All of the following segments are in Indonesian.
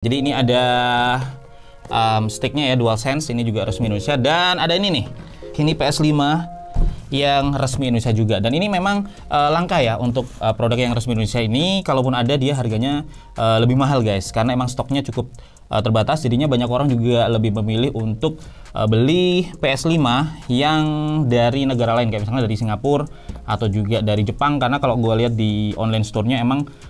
Jadi ini ada sticknya ya, DualSense, ini juga resmi Indonesia. Dan ada ini nih, ini PS5 yang resmi Indonesia juga. Dan ini memang langka ya untuk produk yang resmi Indonesia ini. Kalaupun ada, dia harganya lebih mahal guys, karena emang stoknya cukup terbatas. Jadinya banyak orang juga lebih memilih untuk beli PS5 yang dari negara lain, kayak misalnya dari Singapura atau juga dari Jepang. Karena kalau gue lihat di online store-nya emang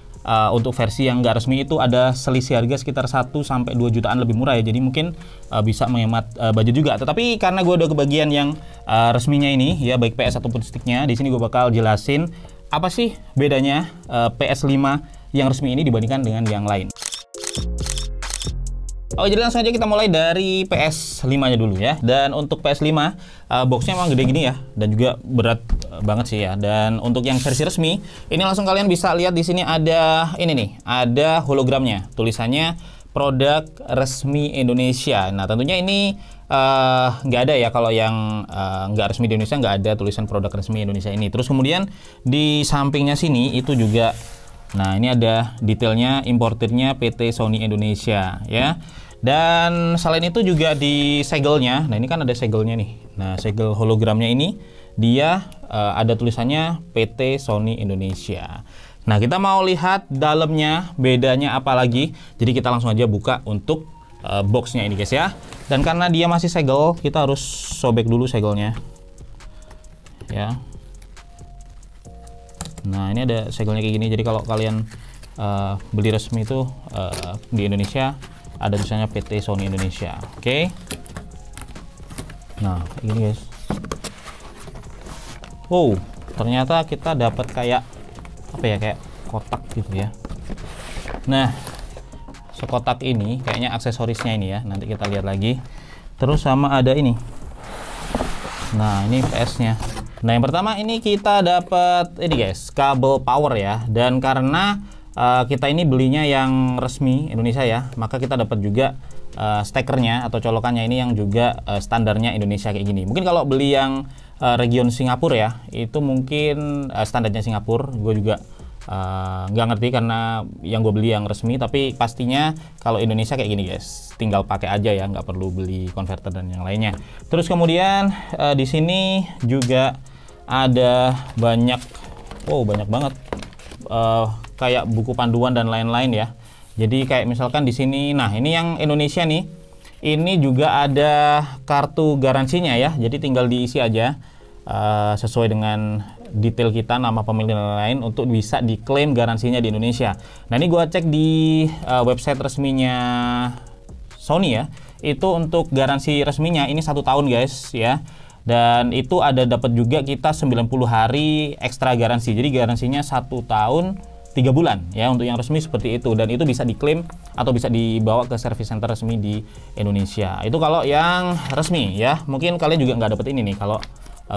untuk versi yang nggak resmi itu ada selisih harga sekitar 1-2 jutaan lebih murah ya. Jadi mungkin bisa menghemat budget juga. Tetapi karena gue udah kebagian yang resminya ini ya, baik PS ataupun sticknya, di sini gue bakal jelasin apa sih bedanya PS5 yang resmi ini dibandingkan dengan yang lain. Oh, jadi langsung aja kita mulai dari PS5-nya dulu ya. Dan untuk PS5 boxnya emang gede gini ya, dan juga berat banget sih ya. Dan untuk yang versi resmi ini langsung kalian bisa lihat di sini ada ini nih, ada hologramnya, tulisannya produk resmi Indonesia. Nah tentunya ini nggak ada ya kalau yang nggak resmi di Indonesia, nggak ada tulisan produk resmi Indonesia ini. Terus kemudian di sampingnya sini itu juga, nah ini ada detailnya, importirnya PT Sony Indonesia ya. Dan selain itu juga di segelnya, nah ini kan ada segelnya nih. Nah segel hologramnya ini dia ada tulisannya PT Sony Indonesia. Nah kita mau lihat dalamnya bedanya apa lagi. Jadi kita langsung aja buka untuk boxnya ini guys ya. Dan karena dia masih segel, kita harus sobek dulu segelnya ya. Nah ini ada segelnya kayak gini. Jadi kalau kalian beli resmi itu di Indonesia ada tulisannya PT Sony Indonesia. Oke. Nah kayak gini guys. Wow, ternyata kita dapat kayak apa ya, kayak kotak gitu ya. Nah sekotak ini kayaknya aksesorisnya ini ya, nanti kita lihat lagi. Terus sama ada ini. Nah ini PS-nya. Nah yang pertama ini kita dapat ini guys, kabel power ya. Dan karena kita ini belinya yang resmi Indonesia ya, maka kita dapat juga stekernya atau colokannya ini yang juga standarnya Indonesia kayak gini. Mungkin kalau beli yang region Singapura ya, itu mungkin standarnya Singapura. Gue juga nggak ngerti karena yang gue beli yang resmi. Tapi pastinya kalau Indonesia kayak gini guys, tinggal pakai aja ya, nggak perlu beli converter dan yang lainnya. Terus kemudian di sini juga ada banyak, banyak banget kayak buku panduan dan lain-lain ya. Jadi kayak misalkan di sini, nah ini yang Indonesia nih, ini juga ada kartu garansinya ya. Jadi tinggal diisi aja sesuai dengan detail kita, nama pemilik dan lain-lain, untuk bisa diklaim garansinya di Indonesia. Nah ini gua cek di website resminya Sony ya, itu untuk garansi resminya ini 1 tahun guys ya. Dan itu ada dapat juga kita 90 hari ekstra garansi. Jadi garansinya 1 tahun 3 bulan ya untuk yang resmi seperti itu. Dan itu bisa diklaim atau bisa dibawa ke service center resmi di Indonesia. Itu kalau yang resmi ya. Mungkin kalian juga nggak dapat ini nih kalau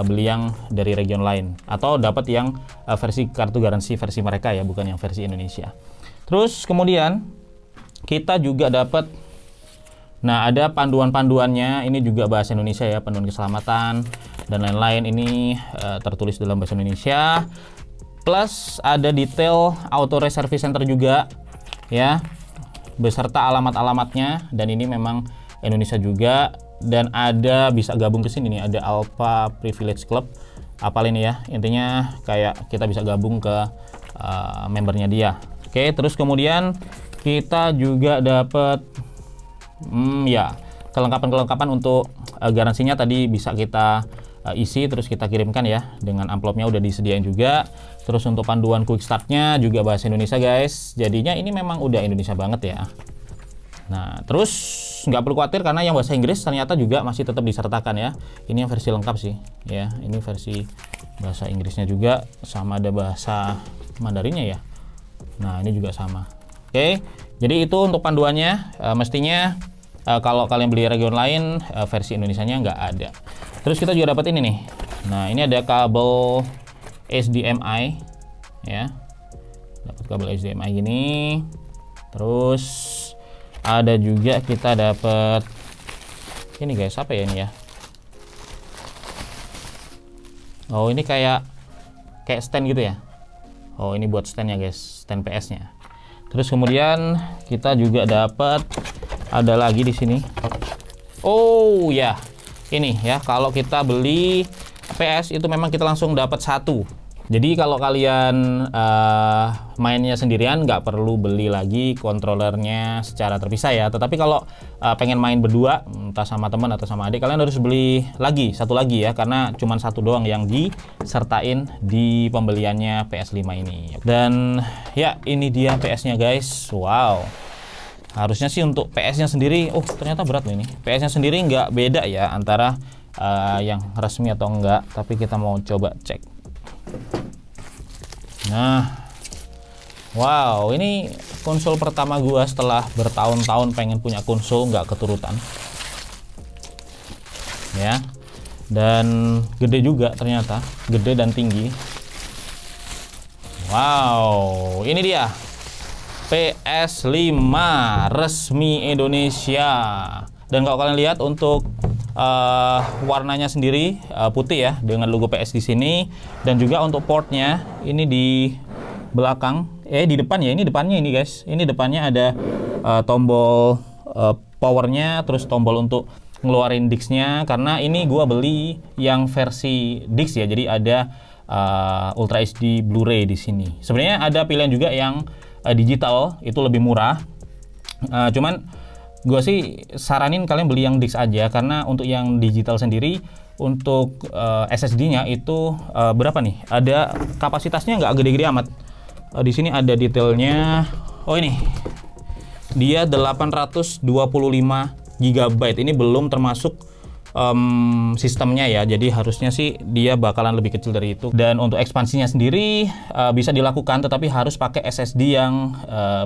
beli yang dari region lain, atau dapat yang versi kartu garansi versi mereka ya, bukan yang versi Indonesia. Terus kemudian kita juga dapat, nah ada panduan-panduannya, ini juga bahasa Indonesia ya, panduan keselamatan dan lain-lain, ini tertulis dalam bahasa Indonesia. Plus ada detail auto service center juga ya, beserta alamat-alamatnya, dan ini memang Indonesia juga. Dan ada bisa gabung ke sini nih, ada Alpha Privilege Club, apal ini ya, intinya kayak kita bisa gabung ke membernya dia. Oke, terus kemudian kita juga dapat ya kelengkapan untuk garansinya tadi bisa kita isi, terus kita kirimkan ya, dengan amplopnya udah disediain juga. Terus untuk panduan quick startnya juga bahasa Indonesia guys, jadinya ini memang udah Indonesia banget ya. Nah terus nggak perlu khawatir karena yang bahasa Inggris ternyata juga masih tetap disertakan ya. Ini yang versi lengkap sih ya, ini versi bahasa Inggrisnya juga, sama ada bahasa Mandarinnya ya. Nah ini juga sama. Oke, jadi itu untuk panduannya. Mestinya kalau kalian beli region lain versi Indonesianya nggak ada. Terus kita juga dapat ini nih. Nah ini ada kabel HDMI ya, dapat kabel HDMI gini. Terus ada juga kita dapat ini guys, apa ya ini ya? Oh ini kayak stand gitu ya. Oh ini buat standnya guys, stand PS-nya. Terus kemudian kita juga dapat ada lagi di sini. Oh ya, ini ya, kalau kita beli PS itu memang kita langsung dapat satu. Jadi kalau kalian mainnya sendirian nggak perlu beli lagi kontrolernya secara terpisah ya. Tetapi kalau pengen main berdua, entah sama teman atau sama adik, kalian harus beli lagi, satu lagi ya, karena cuma satu doang yang disertain di pembeliannya PS5 ini. Dan ya, ini dia PS-nya guys. Wow. Harusnya sih untuk PS-nya sendiri, oh ternyata berat loh ini. PS-nya sendiri nggak beda ya antara yang resmi atau enggak, tapi kita mau coba cek. Nah, wow, ini konsol pertama gua setelah bertahun-tahun pengen punya konsol, nggak keturutan ya. Dan gede juga ternyata, gede dan tinggi. Wow, ini dia PS5 resmi Indonesia. Dan kalau kalian lihat untuk warnanya sendiri putih ya, dengan logo PS di sini. Dan juga untuk portnya ini di belakang, di depan ya, ini depannya ini guys. Ini depannya ada tombol powernya, terus tombol untuk ngeluarin disknya. Karena ini gua beli yang versi disk ya, jadi ada Ultra HD Blu-ray di sini. Sebenarnya ada pilihan juga yang digital, itu lebih murah. Cuman gue sih saranin kalian beli yang disc aja, karena untuk yang digital sendiri untuk SSD-nya itu berapa nih? Ada kapasitasnya nggak gede-gede amat. Di sini ada detailnya. Oh ini, dia 825 GB. Ini belum termasuk sistemnya ya, jadi harusnya sih dia bakalan lebih kecil dari itu. Dan untuk ekspansinya sendiri bisa dilakukan, tetapi harus pakai SSD yang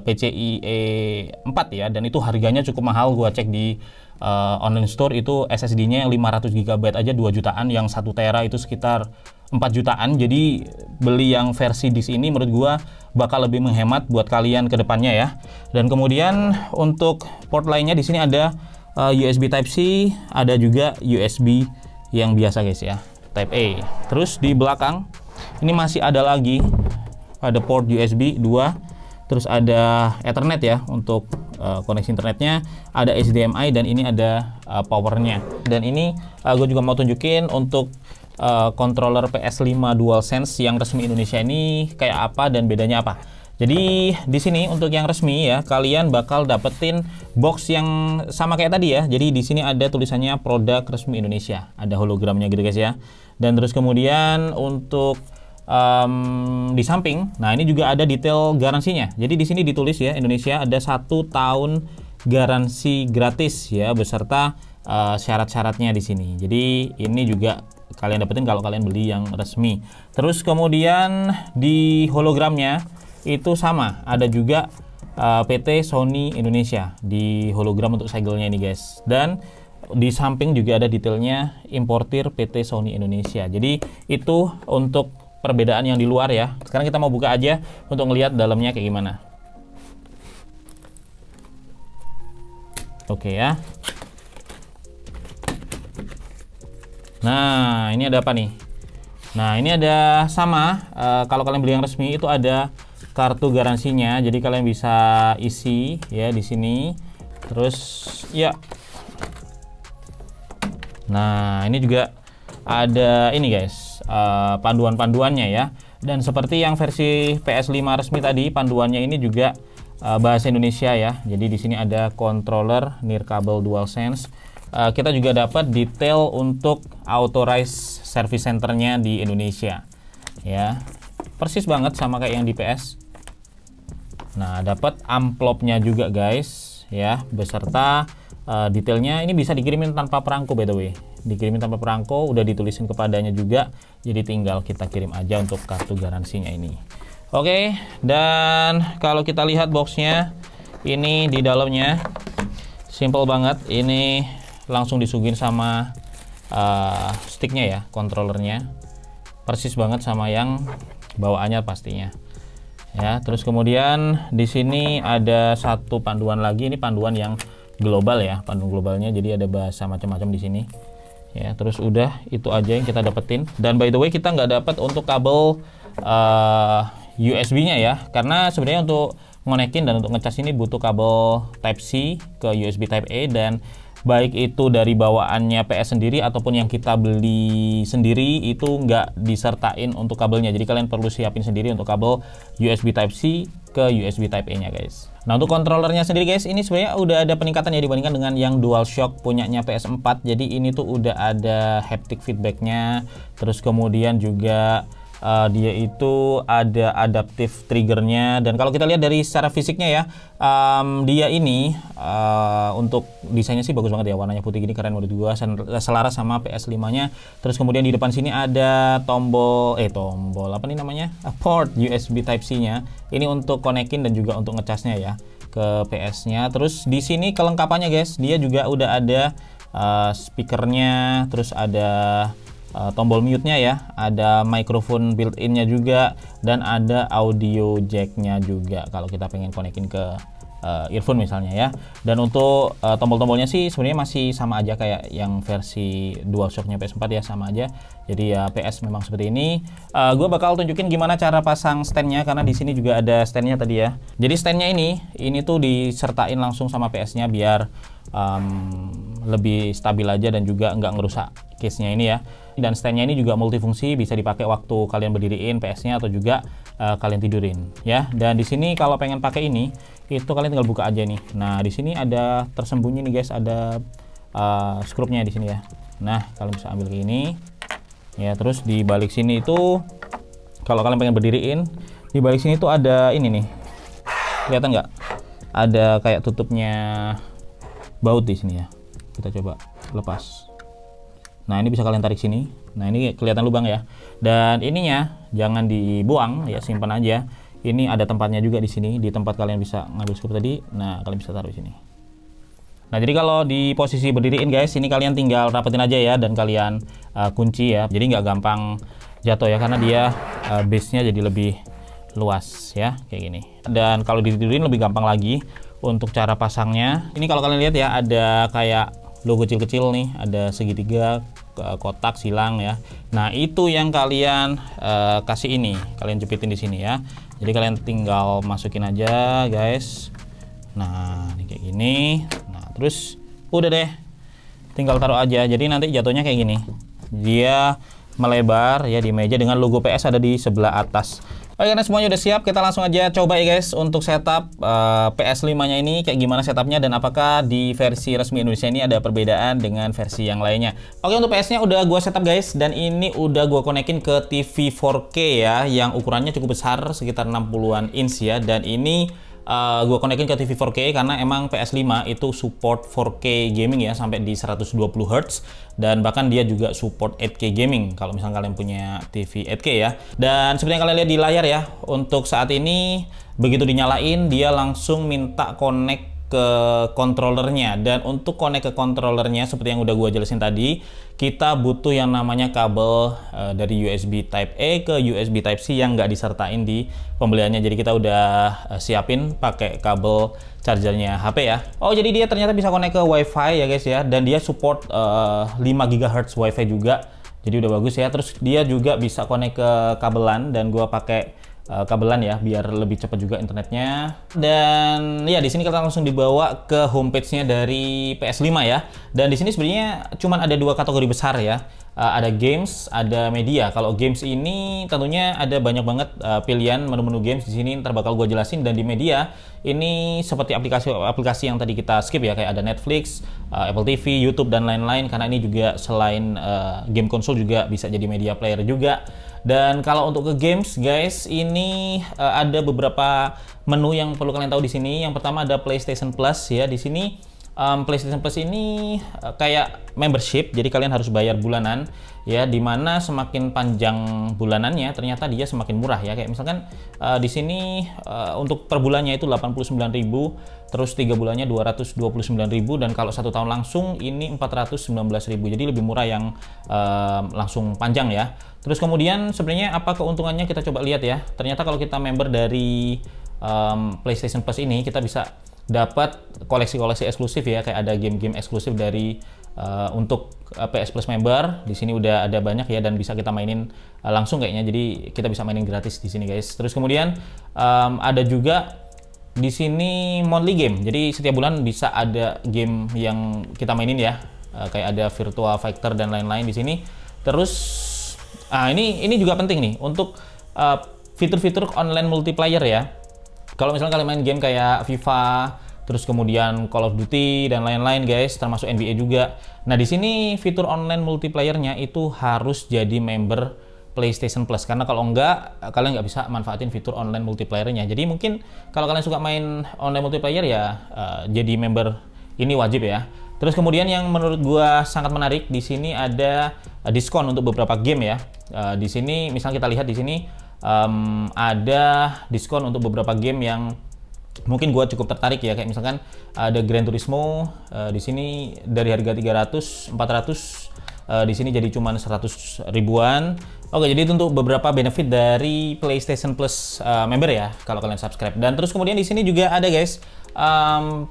PCIe 4 ya, dan itu harganya cukup mahal. Gua cek di online store itu SSD-nya yang 500 GB aja 2 jutaan, yang 1 tera itu sekitar 4 jutaan. Jadi beli yang versi disk ini menurut gua bakal lebih menghemat buat kalian ke depannya ya. Dan kemudian untuk port lainnya di sini ada USB Type-C, ada juga USB yang biasa guys ya, Type A. Terus di belakang ini masih ada lagi, ada port USB 2, terus ada Ethernet ya untuk koneksi internetnya, ada HDMI, dan ini ada powernya. Dan ini gue juga mau tunjukin untuk controller PS5 DualSense yang resmi Indonesia ini kayak apa dan bedanya apa. Jadi di sini untuk yang resmi ya, kalian bakal dapetin box yang sama kayak tadi ya. Jadi di sini ada tulisannya produk resmi Indonesia, ada hologramnya gitu guys ya. Dan terus kemudian untuk di samping, nah ini juga ada detail garansinya. Jadi di sini ditulis ya, Indonesia ada 1 tahun garansi gratis ya, beserta syarat-syaratnya di sini. Jadi ini juga kalian dapetin kalau kalian beli yang resmi. Terus kemudian di hologramnya itu sama, ada juga PT Sony Indonesia di hologram untuk segelnya ini guys. Dan di samping juga ada detailnya importir PT Sony Indonesia. Jadi itu untuk perbedaan yang di luar ya. Sekarang kita mau buka aja untuk ngelihat dalamnya kayak gimana. Oke ya. Nah ini ada apa nih? Nah ini ada sama, kalau kalian beli yang resmi itu ada kartu garansinya, jadi kalian bisa isi ya di sini. Terus ya, nah ini juga ada ini guys, panduan-panduannya ya. Dan seperti yang versi PS5 resmi tadi, panduannya ini juga bahasa Indonesia ya. Jadi di sini ada controller nirkabel DualSense. Kita juga dapat detail untuk authorized service centernya di Indonesia ya, persis banget sama kayak yang di PS. Nah dapat amplopnya juga guys ya, beserta detailnya. Ini bisa dikirimin tanpa perangko by the way, dikirimin tanpa perangko, udah ditulisin kepadanya juga, jadi tinggal kita kirim aja untuk kartu garansinya ini. Oke, dan kalau kita lihat boxnya ini, di dalamnya simple banget. Ini langsung disuguhin sama sticknya ya, kontrolernya persis banget sama yang bawaannya pastinya ya. Terus kemudian di sini ada satu panduan lagi, ini panduan yang global ya, panduan globalnya, jadi ada bahasa macam-macam di sini ya. Terus udah itu aja yang kita dapetin. Dan by the way kita nggak dapat untuk kabel USB-nya ya, karena sebenarnya untuk ngonekin dan untuk ngecas ini butuh kabel Type C ke USB Type A, dan baik itu dari bawaannya PS sendiri ataupun yang kita beli sendiri itu nggak disertain untuk kabelnya. Jadi kalian perlu siapin sendiri untuk kabel USB Type C ke USB Type A nya guys. Nah untuk kontrolernya sendiri guys, ini sebenarnya udah ada peningkatan ya dibandingkan dengan yang DualShock punyanya PS4. Jadi ini tuh udah ada haptic feedbacknya, terus kemudian juga dia itu ada adaptive triggernya, dan kalau kita lihat dari secara fisiknya ya, dia ini untuk desainnya sih bagus banget ya, warnanya putih gini keren menurut gua, selaras sama PS5 nya. Terus kemudian di depan sini ada tombol apa nih namanya, port USB Type C nya, ini untuk konekin dan juga untuk ngecasnya ya ke PS nya. Terus di sini kelengkapannya guys, dia juga udah ada speakernya, terus ada tombol mute-nya ya, ada microphone built-in-nya juga, dan ada audio jack-nya juga kalau kita pengen konekin ke earphone misalnya ya. Dan untuk tombol-tombolnya sih sebenarnya masih sama aja kayak yang versi DualShock-nya PS4 ya, sama aja. Jadi ya PS memang seperti ini. Gue bakal tunjukin gimana cara pasang stand-nya, karena di sini juga ada stand-nya tadi ya. Jadi stand-nya ini tuh disertain langsung sama PS-nya biar lebih stabil aja dan juga nggak ngerusak case-nya ini ya. Dan stand-nya ini juga multifungsi, bisa dipakai waktu kalian berdiriin PS-nya atau juga kalian tidurin ya. Dan di sini kalau pengen pakai ini, itu kalian tinggal buka aja nih. Nah di sini ada tersembunyi nih guys, ada skrupnya di sini ya. Nah kalian bisa ambil kayak ini ya. Terus di balik sini itu kalau kalian pengen berdiriin, di balik sini tuh ada ini nih, kelihatan nggak? Ada kayak tutupnya baut di sini ya. Kita coba lepas. Nah ini bisa kalian tarik sini. Nah ini kelihatan lubang ya. Dan ininya jangan dibuang ya, simpan aja. Ini ada tempatnya juga di sini, di tempat kalian bisa ngambil skrup tadi. Nah kalian bisa taruh di sini. Nah jadi kalau di posisi berdiriin guys, ini kalian tinggal rapetin aja ya, dan kalian kunci ya. Jadi nggak gampang jatuh ya, karena dia base-nya jadi lebih luas ya, kayak gini. Dan kalau ditidurin lebih gampang lagi untuk cara pasangnya. Ini kalau kalian lihat ya, ada kayak logo kecil-kecil nih, ada segitiga, kotak, silang ya. Nah itu yang kalian kasih ini, kalian jepitin di sini ya. Jadi kalian tinggal masukin aja guys. Nah ini kayak gini. Nah terus udah deh, tinggal taruh aja. Jadi nanti jatuhnya kayak gini, dia melebar ya di meja dengan logo PS ada di sebelah atas. Oke, karena semuanya udah siap, kita langsung aja coba ya guys untuk setup PS5 nya ini kayak gimana setupnya, dan apakah di versi resmi Indonesia ini ada perbedaan dengan versi yang lainnya. Oke, untuk PS nya udah gua setup guys, dan ini udah gua konekin ke TV 4K ya, yang ukurannya cukup besar, sekitar 60-an inch ya. Dan ini gue konekin ke TV 4K karena emang PS5 itu support 4K gaming ya, sampai di 120 Hz, dan bahkan dia juga support 8K gaming kalau misalnya kalian punya TV 8K ya. Dan seperti yang kalian lihat di layar ya, untuk saat ini begitu dinyalain dia langsung minta connect ke controllernya. Dan untuk connect ke controllernya seperti yang udah gue jelasin tadi, kita butuh yang namanya kabel dari USB Type A ke USB Type C yang nggak disertain di pembeliannya. Jadi kita udah siapin pakai kabel chargernya HP ya. Oh jadi dia ternyata bisa connect ke WiFi ya guys ya, dan dia support 5 GHz WiFi juga. Jadi udah bagus ya. Terus dia juga bisa connect ke kabelan, dan gua pakai kabelan ya biar lebih cepat juga internetnya. Dan ya di sini kita langsung dibawa ke homepage-nya dari PS5 ya. Dan di sini sebenarnya cuman ada dua kategori besar ya. Ada games, ada media. Kalau games ini tentunya ada banyak banget pilihan menu-menu games di sini, ntar bakal gue jelasin. Dan di media ini seperti aplikasi yang tadi kita skip ya, kayak ada Netflix, Apple TV, YouTube dan lain-lain. Karena ini juga selain game konsol juga bisa jadi media player juga. Dan kalau untuk ke games guys, ini ada beberapa menu yang perlu kalian tahu di sini. Yang pertama ada PlayStation Plus ya. Di sini PlayStation Plus ini kayak membership, jadi kalian harus bayar bulanan ya, dimana semakin panjang bulanannya ternyata dia semakin murah ya. Kayak misalkan di sini untuk per bulannya itu 89.000, terus 3 bulannya 229.000, dan kalau 1 tahun langsung ini 419.000. Jadi lebih murah yang langsung panjang ya. Terus kemudian sebenarnya apa keuntungannya, kita coba lihat ya. Ternyata kalau kita member dari PlayStation Plus ini, kita bisa dapat koleksi-koleksi eksklusif ya, kayak ada game-game eksklusif dari untuk PS Plus member. Di sini udah ada banyak ya, dan bisa kita mainin langsung kayaknya. Jadi kita bisa mainin gratis di sini guys. Terus kemudian ada juga di sini monthly game. Jadi setiap bulan bisa ada game yang kita mainin ya. Kayak ada Virtua Fighter dan lain-lain di sini. Terus ini juga penting nih untuk fitur-fitur online multiplayer ya. Kalau misalnya kalian main game kayak FIFA, terus kemudian Call of Duty dan lain-lain guys, termasuk NBA juga. Nah, di sini fitur online multiplayernya itu harus jadi member PlayStation Plus, karena kalau enggak kalian nggak bisa manfaatin fitur online multiplayernya. Jadi mungkin kalau kalian suka main online multiplayer ya jadi member ini wajib ya. Terus kemudian yang menurut gua sangat menarik di sini ada diskon untuk beberapa game ya. Di sini misalnya kita lihat di sini ada diskon untuk beberapa game yang mungkin gua cukup tertarik ya, kayak misalkan ada Gran Turismo di sini dari harga 300 400 di sini jadi cuman 100 ribuan. Oke, jadi itu untuk beberapa benefit dari PlayStation Plus member ya kalau kalian subscribe. Dan terus kemudian di sini juga ada guys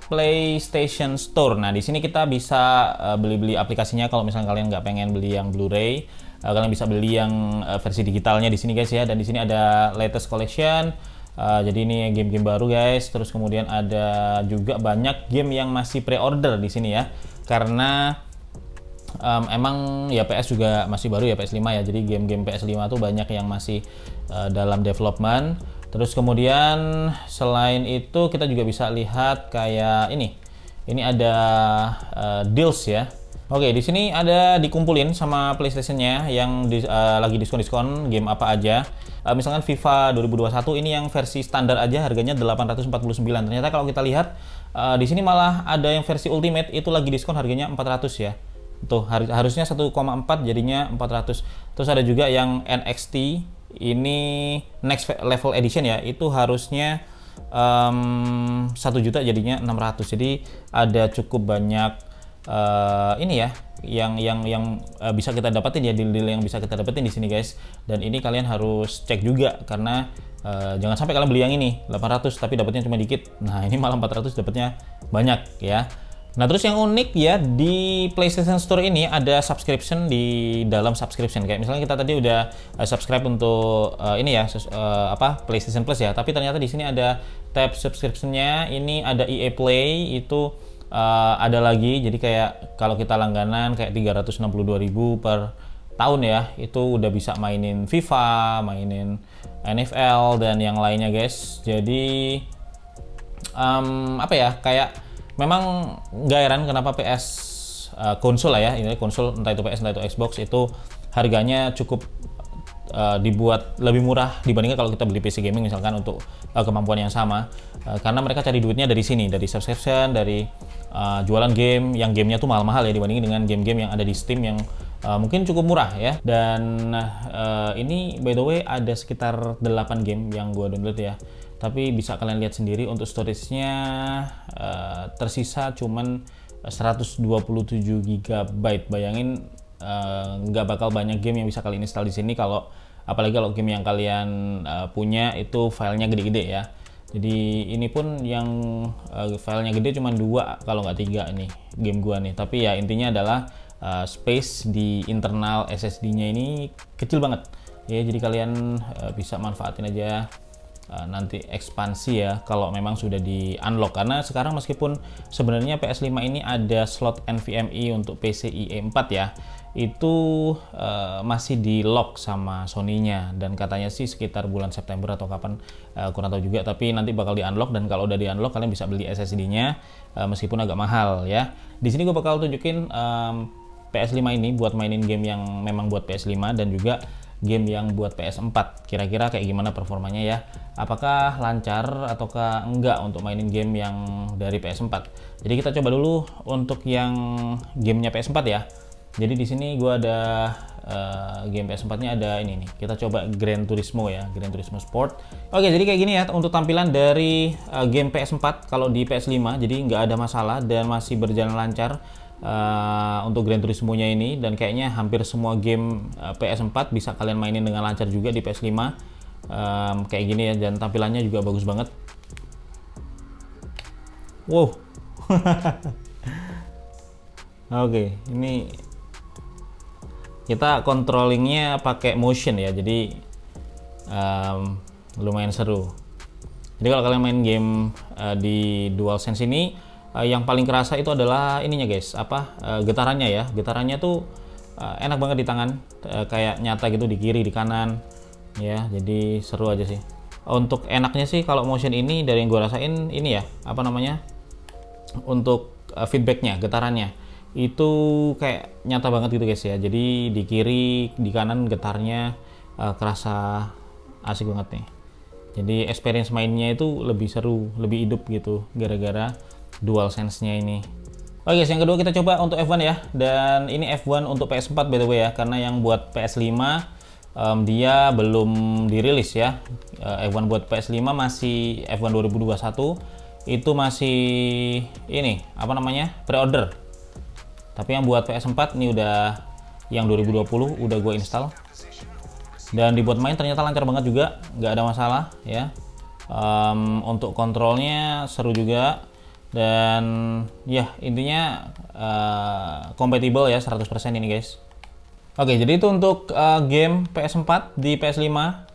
PlayStation Store. Nah, di sini kita bisa beli-beli aplikasinya. Kalau misalnya kalian nggak pengen beli yang Blu-ray, kalian bisa beli yang versi digitalnya di sini guys ya. Dan di sini ada latest collection. Jadi ini game-game baru guys. Terus kemudian ada juga banyak game yang masih pre-order di sini ya. Karena emang ya PS juga masih baru ya, PS5 ya. Jadi game-game PS5 tuh banyak yang masih dalam development. Terus kemudian selain itu kita juga bisa lihat kayak ini. Ini ada deals ya. Oke, di sini ada dikumpulin sama PlayStation-nya yang lagi diskon-diskon game apa aja. Misalkan FIFA 2021 ini yang versi standar aja harganya 849. Ternyata kalau kita lihat di sini malah ada yang versi Ultimate itu lagi diskon harganya 400 ya. Tuh harusnya 1,4 jadinya 400. Terus ada juga yang NXT ini Next Level Edition ya, itu harusnya 1 juta jadinya 600. Jadi ada cukup banyak ini ya yang bisa kita dapetin ya, deal-deal yang bisa kita dapetin di sini guys. Dan ini kalian harus cek juga karena jangan sampai kalian beli yang ini 800 tapi dapatnya cuma dikit. Nah, ini malah 400 dapatnya banyak ya. Nah, terus yang unik ya di PlayStation Store ini ada subscription di dalam subscription. Kayak misalnya kita tadi udah subscribe untuk ini ya PlayStation Plus ya, tapi ternyata di sini ada tab subscription-nya. Ini ada EA Play itu ada lagi. Jadi kayak kalau kita langganan kayak 362.000 per tahun ya, itu udah bisa mainin FIFA, mainin NFL dan yang lainnya guys. Jadi kayak memang nggak heran kenapa PS konsol lah ya, ini konsol entah itu PS entah itu Xbox itu harganya cukup dibuat lebih murah dibandingkan kalau kita beli PC gaming misalkan untuk kemampuan yang sama, karena mereka cari duitnya dari sini, dari subscription, dari jualan game yang gamenya tuh mahal-mahal ya dibandingin dengan game-game yang ada di Steam yang mungkin cukup murah ya. Dan ini by the way ada sekitar 8 game yang gua download ya. Tapi bisa kalian lihat sendiri untuk storage-nya tersisa cuman 127 GB. Bayangin nggak bakal banyak game yang bisa kalian install di sini, apalagi kalau game yang kalian punya itu filenya gede-gede ya. Jadi ini pun yang filenya gede cuma 2 kalau nggak 3 nih game gua nih. Tapi ya intinya adalah space di internal SSD-nya ini kecil banget ya. Jadi kalian bisa manfaatin aja nanti ekspansi ya kalau memang sudah di unlock, karena sekarang meskipun sebenarnya PS5 ini ada slot NVMe untuk PCIe 4 ya, itu masih di lock sama Sony-nya, dan katanya sih sekitar bulan September atau kapan kurang tahu juga, tapi nanti bakal di unlock. Dan kalau udah di unlock kalian bisa beli SSD-nya meskipun agak mahal ya. Di sini gue bakal tunjukin PS5 ini buat mainin game yang memang buat PS5 dan juga game yang buat PS4, kira-kira kayak gimana performanya ya, apakah lancar ataukah enggak untuk mainin game yang dari PS4. Jadi kita coba dulu untuk yang gamenya PS4 ya. Jadi di sini gua ada game PS4-nya ada ini nih. Kita coba Gran Turismo ya, Gran Turismo Sport. Oke, jadi kayak gini ya untuk tampilan dari game PS4 kalau di PS5. Jadi nggak ada masalah dan masih berjalan lancar untuk Gran Turismo-nya ini, dan kayaknya hampir semua game PS4 bisa kalian mainin dengan lancar juga di PS5 kayak gini ya, dan tampilannya juga bagus banget. Wow. Oke, ini kita controllingnya pakai motion ya, jadi lumayan seru. Jadi kalau kalian main game di DualSense ini yang paling kerasa itu adalah ininya guys, getarannya ya. Getarannya tuh enak banget di tangan, kayak nyata gitu di kiri, di kanan ya. Jadi seru aja sih. Untuk enaknya sih kalau motion ini dari yang gue rasain ini ya, untuk feedbacknya, getarannya itu kayak nyata banget gitu guys ya. Jadi di kiri, di kanan getarnya kerasa asik banget nih. Jadi experience mainnya itu lebih seru, lebih hidup gitu gara-gara DualSense-nya ini. Oke guys, yang kedua kita coba untuk F1 ya. Dan ini F1 untuk PS4 by the way ya, karena yang buat PS5 dia belum dirilis ya. F1 buat PS5 masih F1 2021 itu masih ini pre-order. Tapi yang buat PS4 ini udah yang 2020 udah gue install. Dan dibuat main ternyata lancar banget juga, nggak ada masalah ya. Untuk kontrolnya seru juga. Dan ya intinya kompatibel ya 100% ini guys. Oke, jadi itu untuk game PS4 di PS5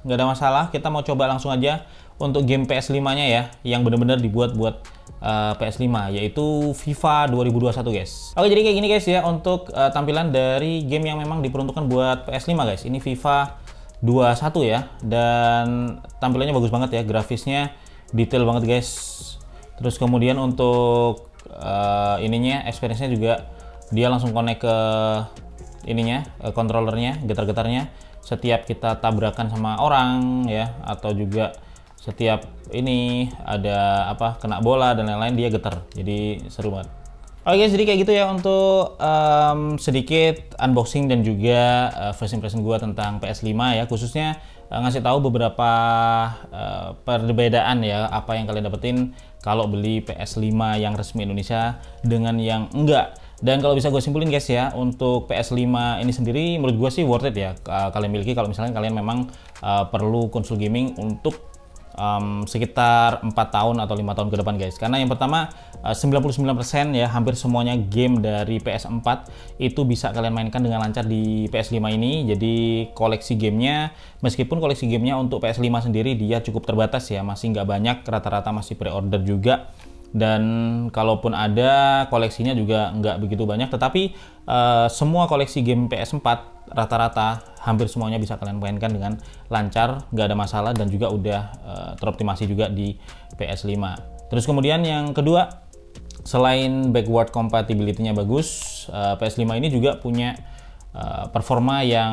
nggak ada masalah. Kita mau coba langsung aja untuk game PS5 nya ya, yang bener-bener dibuat buat PS5, yaitu FIFA 2021 guys. Oke, jadi kayak gini guys ya untuk tampilan dari game yang memang diperuntukkan buat PS5 guys. Ini FIFA 21 ya, dan tampilannya bagus banget ya, grafisnya detail banget guys. Terus kemudian untuk ininya, experience-nya juga dia langsung connect ke ininya, controllernya, getar-getarnya. Setiap kita tabrakan sama orang ya, atau juga setiap ini ada kena bola dan lain-lain, dia getar. Jadi seru banget. Oke guys, jadi kayak gitu ya untuk sedikit unboxing dan juga first impression gua tentang PS5 ya, khususnya ngasih tahu beberapa perbedaan ya, apa yang kalian dapetin kalau beli PS5 yang resmi Indonesia dengan yang enggak. Dan kalau bisa gue simpulin guys ya, untuk PS5 ini sendiri menurut gue sih worth it ya kalian miliki kalau misalnya kalian memang perlu konsol gaming untuk sekitar 4 tahun atau 5 tahun ke depan guys. Karena yang pertama 99% ya, hampir semuanya game dari PS4 itu bisa kalian mainkan dengan lancar di PS5 ini. Jadi koleksi gamenya, meskipun koleksi gamenya untuk PS5 sendiri dia cukup terbatas ya, masih nggak banyak, rata-rata masih pre-order juga. Dan kalaupun ada, koleksinya juga nggak begitu banyak, tetapi semua koleksi game PS4 rata-rata hampir semuanya bisa kalian mainkan dengan lancar, nggak ada masalah, dan juga udah teroptimasi juga di PS5. Terus kemudian yang kedua, selain backward compatibility-nya bagus, PS5 ini juga punya performa yang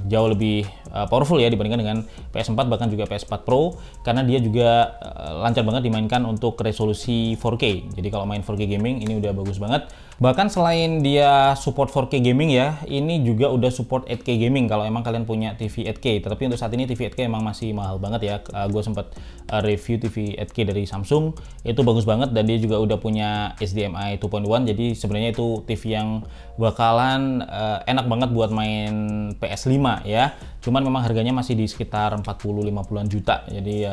jauh lebih powerful ya dibandingkan dengan PS4, bahkan juga PS4 Pro, karena dia juga lancar banget dimainkan untuk resolusi 4K. Jadi kalau main 4K gaming ini udah bagus banget. Bahkan selain dia support 4K gaming ya, ini juga udah support 8K gaming kalau emang kalian punya TV 8K. Tetapi untuk saat ini TV 8K emang masih mahal banget ya. Gue sempat review TV 8K dari Samsung, itu bagus banget, dan dia juga udah punya HDMI 2.1. Jadi sebenarnya itu TV yang bakalan enak banget buat main PS5 ya. Cuman memang harganya masih di sekitar 40-50-an juta. Jadi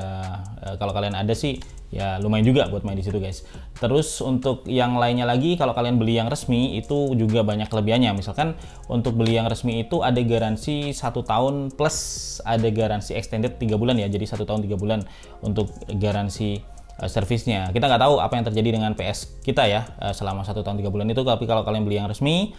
kalau kalian ada sih ya lumayan juga buat main di situ guys. Terus untuk yang lainnya lagi, kalau kalian beli yang resmi itu juga banyak kelebihannya. Misalkan untuk beli yang resmi itu ada garansi 1 tahun plus ada garansi extended 3 bulan ya. Jadi 1 tahun 3 bulan untuk garansi servisnya. Kita nggak tahu apa yang terjadi dengan PS kita ya selama 1 tahun 3 bulan itu. Tapi kalau kalian beli yang resmi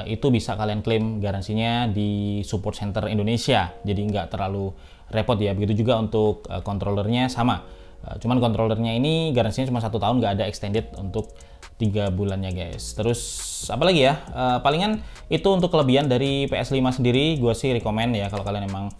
itu bisa kalian klaim garansinya di support center Indonesia. Jadi nggak terlalu repot ya. Begitu juga untuk controllernya sama. Cuman controllernya ini garansinya cuma 1 tahun, nggak ada extended untuk 3 bulannya guys. Terus apalagi ya, palingan itu untuk kelebihan dari PS5 sendiri. Gue sih rekomend ya kalau kalian emang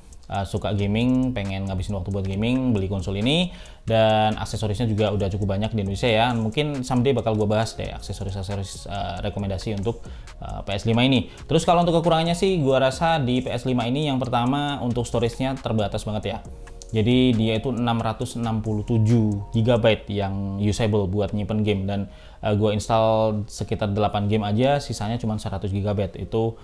suka gaming, pengen ngabisin waktu buat gaming, beli konsol ini. Dan aksesorisnya juga udah cukup banyak di Indonesia ya. Mungkin someday bakal gue bahas deh aksesoris rekomendasi untuk PS5 ini. Terus kalau untuk kekurangannya sih, gue rasa di PS5 ini yang pertama untuk storage-nya terbatas banget ya. Jadi dia itu 667 GB yang usable buat nyimpen game, dan gue install sekitar 8 game aja, sisanya cuma 100 GB. Itu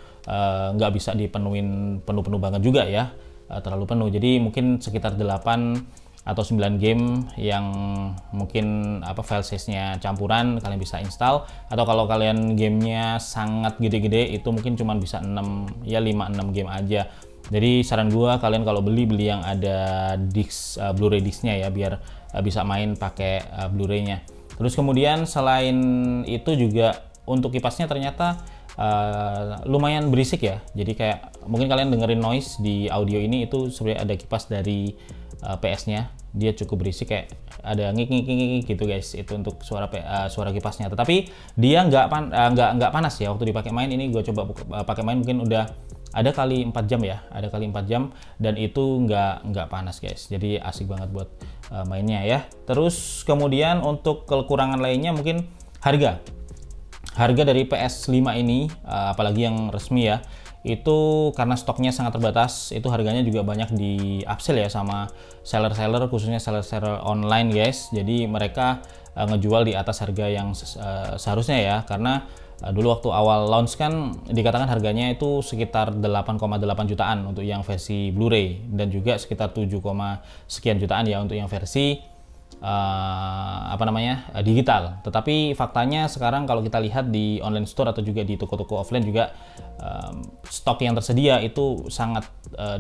nggak bisa dipenuhin penuh-penuh banget juga ya, terlalu penuh. Jadi mungkin sekitar 8 atau 9 game yang mungkin file size-nya campuran kalian bisa install, atau kalau kalian gamenya sangat gede-gede itu mungkin cuma bisa 5-6 game aja. Jadi saran gua kalian kalau beli yang ada disc Blu-ray disc-nya ya, biar bisa main pakai Blu-ray-nya. Terus kemudian selain itu juga untuk kipasnya ternyata lumayan berisik ya. Jadi kayak mungkin kalian dengerin noise di audio ini, itu sebenarnya ada kipas dari PS-nya. Dia cukup berisik, kayak ada ngik gitu guys. Itu untuk suara kipasnya. Tetapi dia nggak panas ya waktu dipakai main. Ini gue coba pakai main mungkin udah ada kali 4 jam ya, ada kali 4 jam, dan itu nggak panas guys. Jadi asik banget buat mainnya ya. Terus kemudian untuk kekurangan lainnya mungkin harga dari PS5 ini, apalagi yang resmi ya, itu karena stoknya sangat terbatas, itu harganya juga banyak di upsell ya sama seller-seller, khususnya seller-seller online guys. Jadi mereka ngejual di atas harga yang seharusnya ya, karena dulu waktu awal launch kan dikatakan harganya itu sekitar 8,8 jutaan untuk yang versi Blu-ray, dan juga sekitar 7, sekian jutaan ya untuk yang versi digital. Tetapi faktanya sekarang kalau kita lihat di online store atau juga di toko-toko offline juga stok yang tersedia itu sangat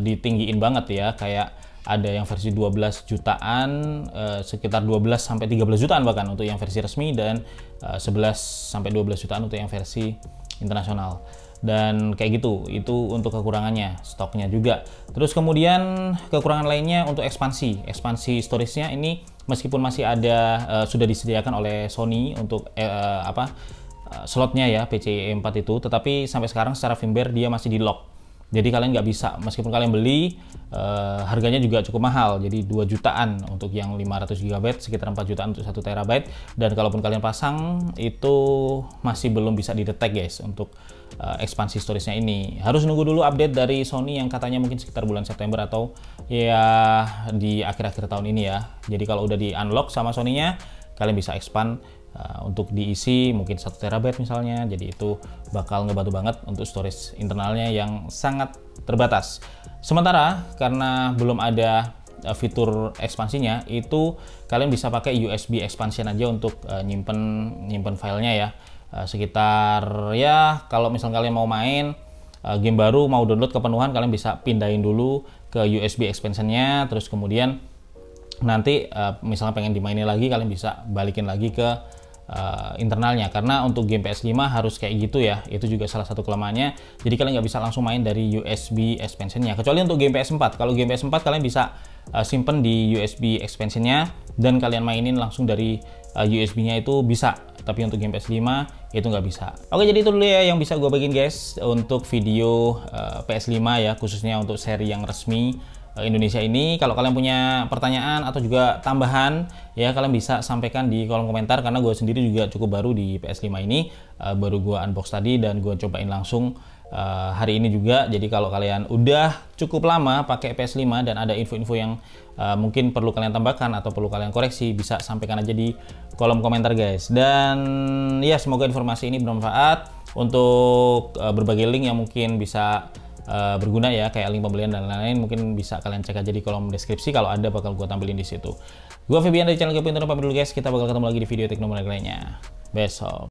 ditinggiin banget ya. Kayak ada yang versi 12 jutaan, sekitar 12 sampai 13 jutaan bahkan untuk yang versi resmi, dan 11 sampai 12 jutaan untuk yang versi internasional. Dan kayak gitu, itu untuk kekurangannya, stoknya juga. Terus kemudian kekurangan lainnya untuk ekspansi storage-nya ini, meskipun masih ada sudah disediakan oleh Sony untuk slotnya ya PCIe 4 itu, tetapi sampai sekarang secara firmware dia masih di lock. Jadi kalian nggak bisa, meskipun kalian beli, harganya juga cukup mahal. Jadi 2 jutaan untuk yang 500 GB, sekitar 4 jutaan untuk 1 TB. Dan kalaupun kalian pasang, itu masih belum bisa didetek guys untuk ekspansi storage-nya ini. Harus nunggu dulu update dari Sony yang katanya mungkin sekitar bulan September atau ya di akhir-akhir tahun ini ya. Jadi kalau udah di unlock sama Sony-nya, kalian bisa expand untuk diisi mungkin 1 TB misalnya. Jadi itu bakal ngebantu banget untuk storage internalnya yang sangat terbatas. Sementara karena belum ada fitur ekspansinya, itu kalian bisa pakai USB expansion aja untuk nyimpen filenya ya. Sekitar ya kalau misal kalian mau main game baru, mau download kepenuhan, kalian bisa pindahin dulu ke USB expansionnya. Terus kemudian nanti misalnya pengen dimainin lagi, kalian bisa balikin lagi ke internalnya. Karena untuk game PS5 harus kayak gitu ya, itu juga salah satu kelemahannya. Jadi kalian nggak bisa langsung main dari USB expansionnya, kecuali untuk game PS4. Kalau game PS4 kalian bisa simpen di USB expansionnya dan kalian mainin langsung dari USB-nya itu bisa. Tapi untuk game PS5 itu nggak bisa. Oke, jadi itu dulu ya yang bisa gue bagiin guys untuk video PS5 ya, khususnya untuk seri yang resmi Indonesia ini. Kalau kalian punya pertanyaan atau juga tambahan ya, kalian bisa sampaikan di kolom komentar, karena gue sendiri juga cukup baru di PS5 ini, baru gue unbox tadi dan gue cobain langsung hari ini juga. Jadi kalau kalian udah cukup lama pakai PS5 dan ada info-info yang mungkin perlu kalian tambahkan atau perlu kalian koreksi, bisa sampaikan aja di kolom komentar guys. Dan ya, semoga informasi ini bermanfaat untuk berbagai link yang mungkin bisa berguna ya, kayak link pembelian dan lain-lain. Mungkin bisa kalian cek aja di kolom deskripsi, kalau ada bakal gue tampilin di situ. Gue Febian dari channel Kepo Internet, pamit dulu guys. Kita bakal ketemu lagi di video teknologi lainnya besok.